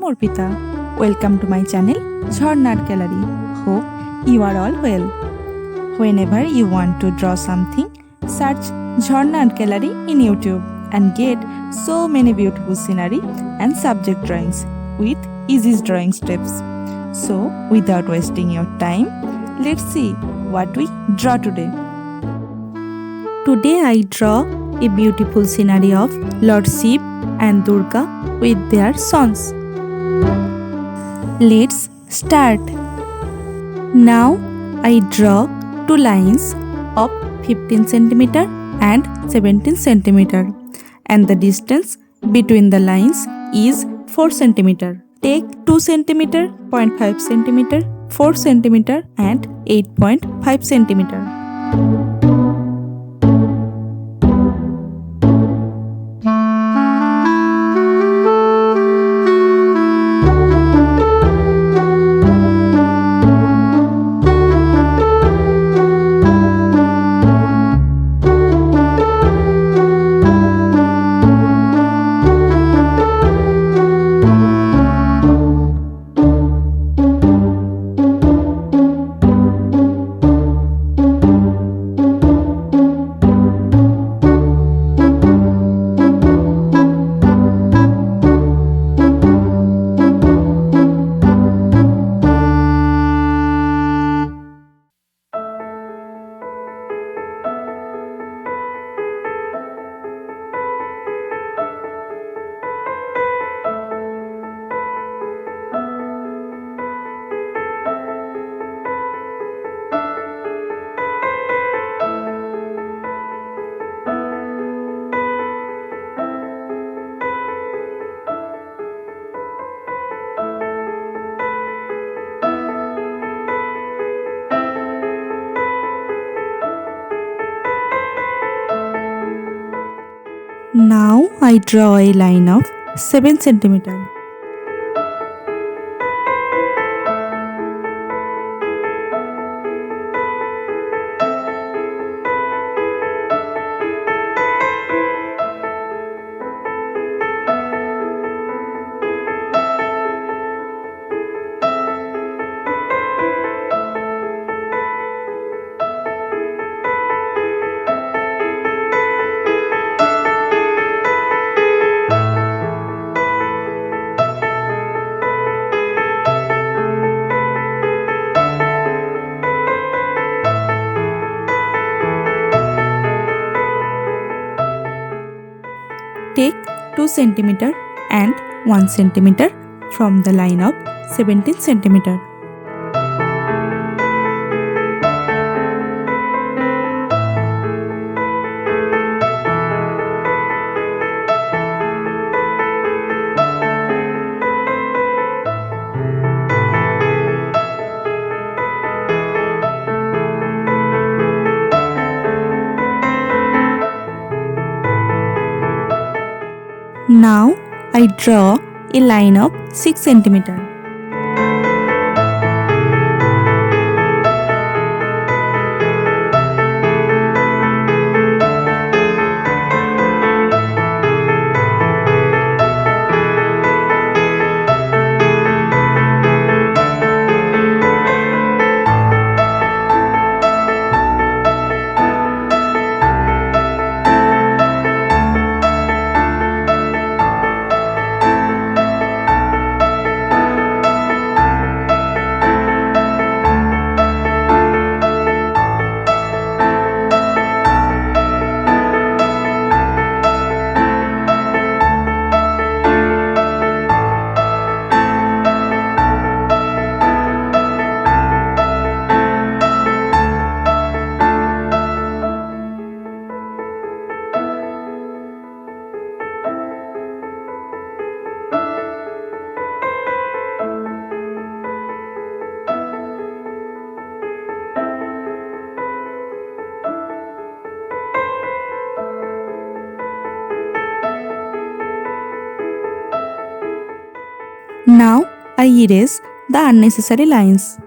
Arpita. Welcome to my channel Jharnar Gallery. Hope you are all well. Whenever you want to draw something, search Jharnar Gallery in YouTube and get so many beautiful scenery and subject drawings with easy drawing steps. So, without wasting your time, let's see what we draw today. Today I draw a beautiful scenery of Lord Shiv and Durga with their sons. Let's start. Now I draw two lines of 15 cm and 17 cm, and the distance between the lines is 4 cm. Take 2 cm, 0.5 cm, 4 cm and 8.5 cm. Now I draw a line of 7 cm. Take 2 cm and 1 cm from the line of 17 cm. Now I draw a line of 6 cm. Now I erase the unnecessary lines.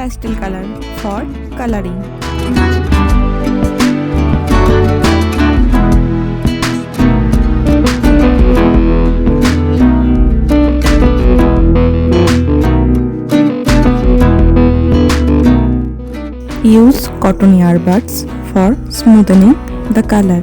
pastel color for coloring. Use cotton earbuds for smoothing the color.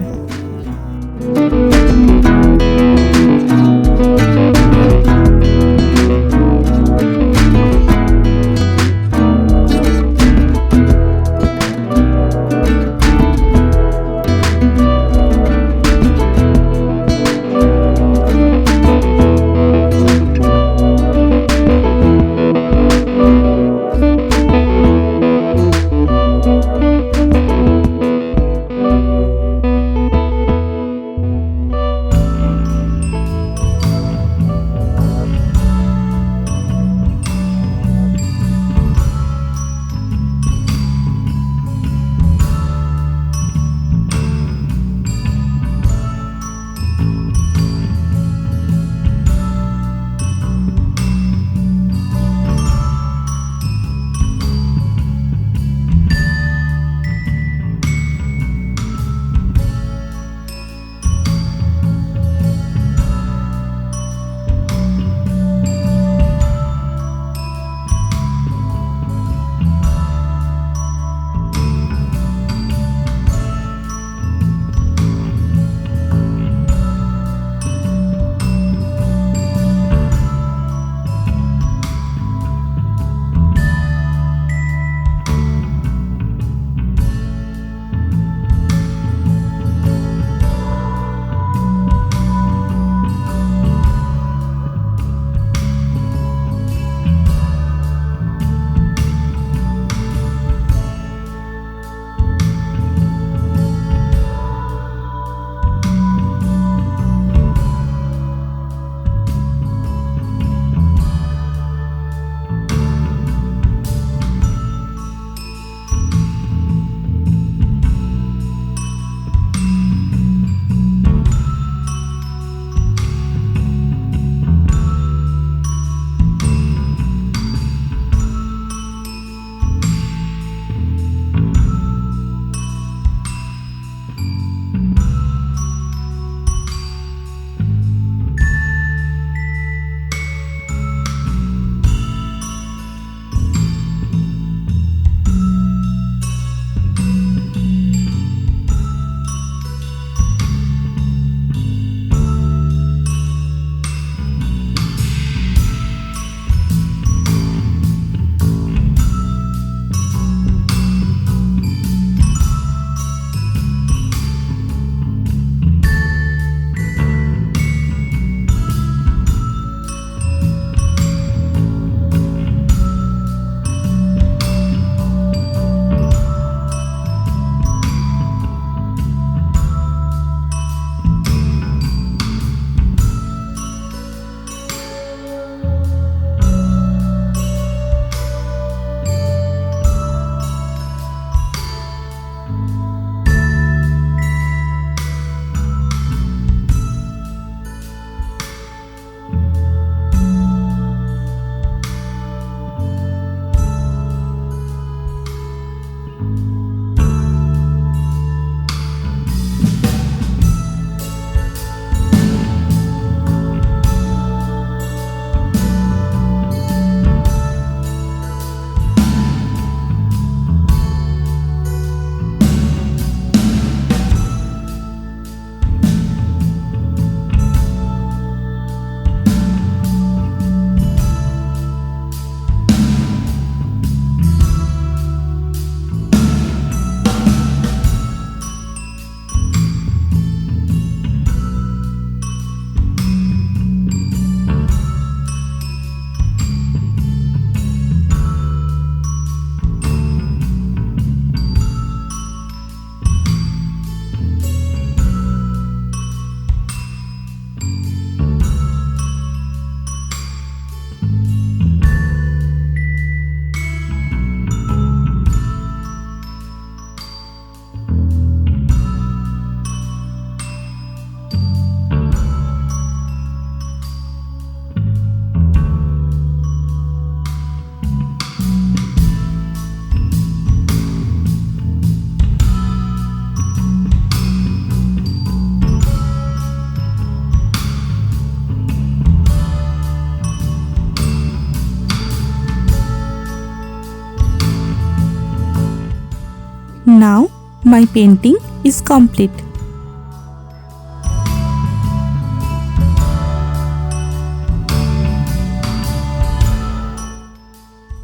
Now my painting is complete.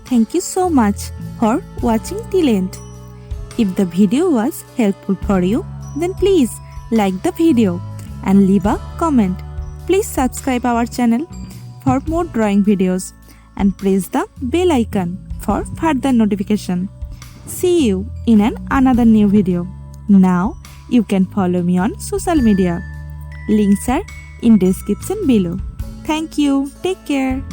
Thank you so much for watching till end. If the video was helpful for you, then please like the video and leave a comment. Please subscribe our channel for more drawing videos and press the bell icon for further notification. See you in another new video. Now you can follow me on social media. Links are in description below. Thank you. Take care.